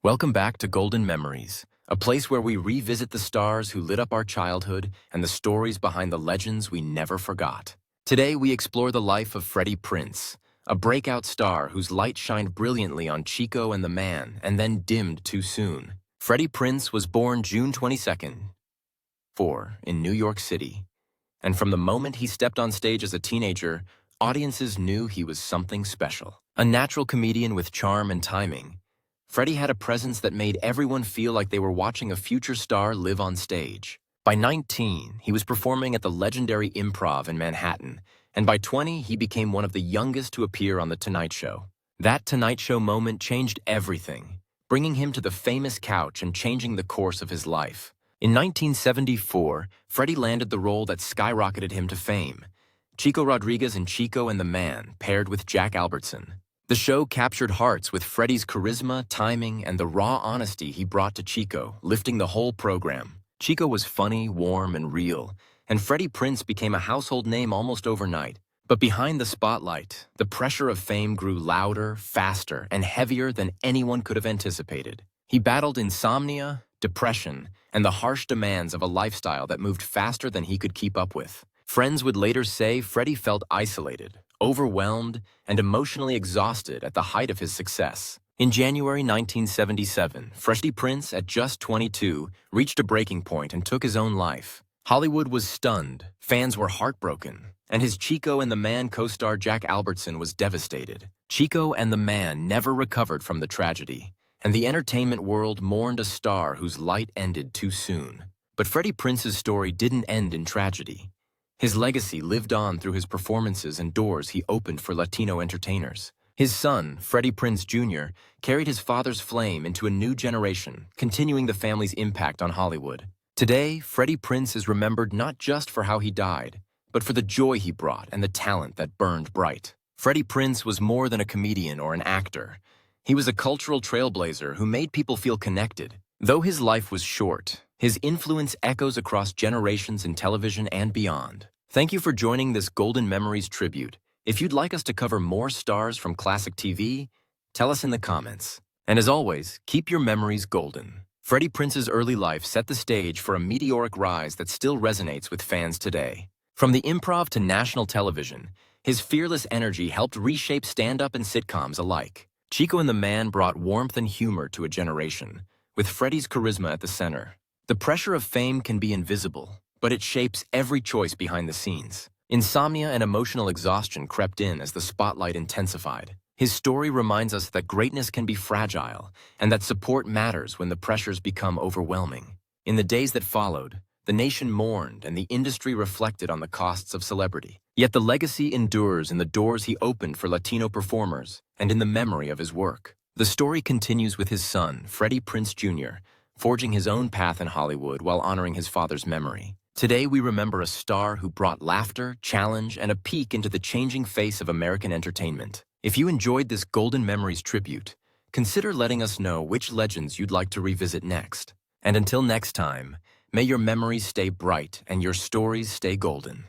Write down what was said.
Welcome back to Golden Memories, a place where we revisit the stars who lit up our childhood and the stories behind the legends we never forgot. Today, we explore the life of Freddie Prinze, a breakout star whose light shined brilliantly on Chico and the Man and then dimmed too soon. Freddie Prinze was born June 22nd, in New York City. And from the moment he stepped on stage as a teenager, audiences knew he was something special. A natural comedian with charm and timing, Freddie had a presence that made everyone feel like they were watching a future star live on stage. By 19, he was performing at the legendary Improv in Manhattan, and by 20, he became one of the youngest to appear on The Tonight Show. That Tonight Show moment changed everything, bringing him to the famous couch and changing the course of his life. In 1974, Freddie landed the role that skyrocketed him to fame, Chico Rodriguez in Chico and the Man, paired with Jack Albertson. The show captured hearts with Freddie's charisma, timing, and the raw honesty he brought to Chico, lifting the whole program. Chico was funny, warm, and real, and Freddie Prinze became a household name almost overnight. But behind the spotlight, the pressure of fame grew louder, faster, and heavier than anyone could have anticipated. He battled insomnia, depression, and the harsh demands of a lifestyle that moved faster than he could keep up with. Friends would later say Freddie felt isolated, overwhelmed, and emotionally exhausted at the height of his success. In January 1977, Freddie Prinze, at just 22, reached a breaking point and took his own life. Hollywood was stunned, fans were heartbroken, and his Chico and the Man co-star Jack Albertson was devastated. Chico and the Man never recovered from the tragedy, and the entertainment world mourned a star whose light ended too soon. But Freddie Prinze's story didn't end in tragedy. His legacy lived on through his performances and doors he opened for Latino entertainers. His son, Freddie Prinze Jr., carried his father's flame into a new generation, continuing the family's impact on Hollywood. Today, Freddie Prinze is remembered not just for how he died, but for the joy he brought and the talent that burned bright. Freddie Prinze was more than a comedian or an actor. He was a cultural trailblazer who made people feel connected. Though his life was short, his influence echoes across generations in television and beyond. Thank you for joining this Golden Memories tribute. If you'd like us to cover more stars from classic TV, tell us in the comments. And as always, keep your memories golden. Freddie Prinze's early life set the stage for a meteoric rise that still resonates with fans today. From the Improv to national television, his fearless energy helped reshape stand-up and sitcoms alike. Chico and the Man brought warmth and humor to a generation, with Freddie's charisma at the center. The pressure of fame can be invisible, but it shapes every choice behind the scenes. Insomnia and emotional exhaustion crept in as the spotlight intensified. His story reminds us that greatness can be fragile and that support matters when the pressures become overwhelming. In the days that followed, the nation mourned and the industry reflected on the costs of celebrity. Yet the legacy endures in the doors he opened for Latino performers and in the memory of his work. The story continues with his son, Freddie Prinze Jr., forging his own path in Hollywood while honoring his father's memory. Today, we remember a star who brought laughter, challenge, and a peek into the changing face of American entertainment. If you enjoyed this Golden Memories tribute, consider letting us know which legends you'd like to revisit next. And until next time, may your memories stay bright and your stories stay golden.